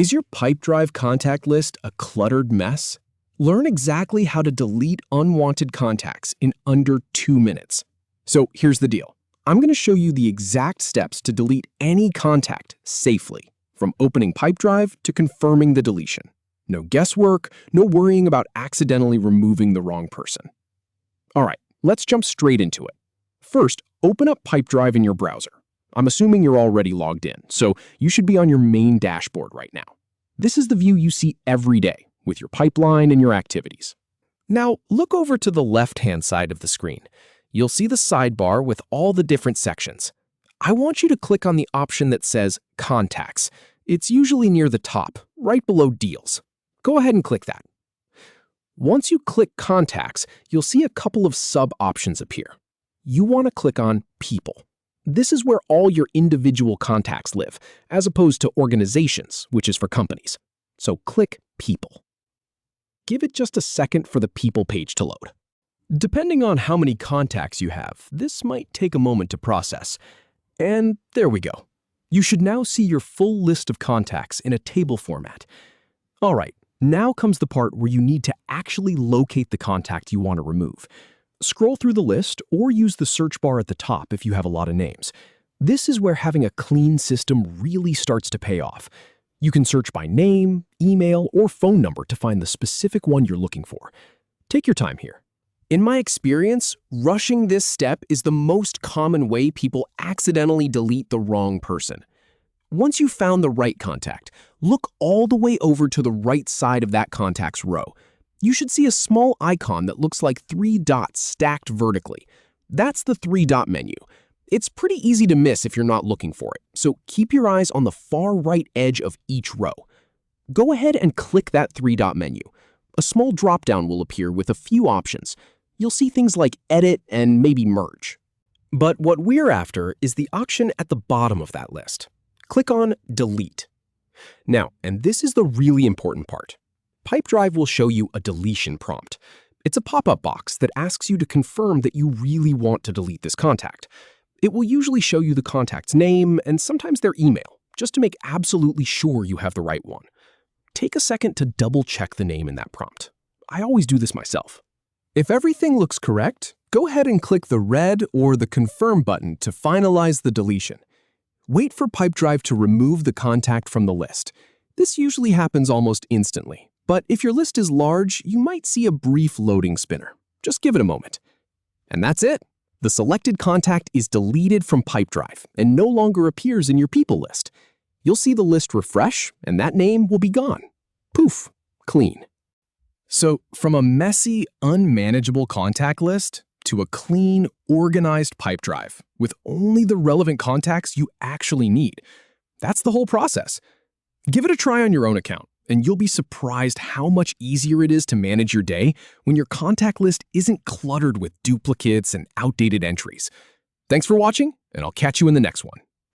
Is your Pipedrive contact list a cluttered mess? Learn exactly how to delete unwanted contacts in under 2 minutes. So here's the deal. I'm going to show you the exact steps to delete any contact safely, from opening Pipedrive to confirming the deletion. No guesswork, no worrying about accidentally removing the wrong person. All right, let's jump straight into it. First, open up Pipedrive in your browser. I'm assuming you're already logged in, so you should be on your main dashboard right now. This is the view you see every day with your pipeline and your activities. Now, look over to the left-hand side of the screen. You'll see the sidebar with all the different sections. I want you to click on the option that says Contacts. It's usually near the top, right below Deals. Go ahead and click that. Once you click Contacts, you'll see a couple of sub-options appear. You want to click on People. This is where all your individual contacts live, as opposed to organizations, which is for companies. So click People. Give it just a second for the People page to load. Depending on how many contacts you have, this might take a moment to process. And there we go. You should now see your full list of contacts in a table format. All right, now comes the part where you need to actually locate the contact you want to remove. Scroll through the list or use the search bar at the top if you have a lot of names. This is where having a clean system really starts to pay off. You can search by name, email, or phone number to find the specific one you're looking for. Take your time here. In my experience, rushing this step is the most common way people accidentally delete the wrong person. Once you've found the right contact, look all the way over to the right side of that contact's row. You should see a small icon that looks like 3 dots stacked vertically. That's the 3-dot menu. It's pretty easy to miss if you're not looking for it, so keep your eyes on the far right edge of each row. Go ahead and click that 3-dot menu. A small drop-down will appear with a few options. You'll see things like Edit and maybe Merge. But what we're after is the option at the bottom of that list. Click on Delete. Now, and this is the really important part. Pipedrive will show you a deletion prompt. It's a pop-up box that asks you to confirm that you really want to delete this contact. It will usually show you the contact's name and sometimes their email, just to make absolutely sure you have the right one. Take a second to double-check the name in that prompt. I always do this myself. If everything looks correct, go ahead and click the red or the Confirm button to finalize the deletion. Wait for Pipedrive to remove the contact from the list. This usually happens almost instantly. But if your list is large, you might see a brief loading spinner. Just give it a moment. And that's it. The selected contact is deleted from Pipedrive and no longer appears in your people list. You'll see the list refresh, and that name will be gone. Poof, clean. So from a messy, unmanageable contact list to a clean, organized Pipedrive with only the relevant contacts you actually need. That's the whole process. Give it a try on your own account, and you'll be surprised how much easier it is to manage your day when your contact list isn't cluttered with duplicates and outdated entries. Thanks for watching, and I'll catch you in the next one.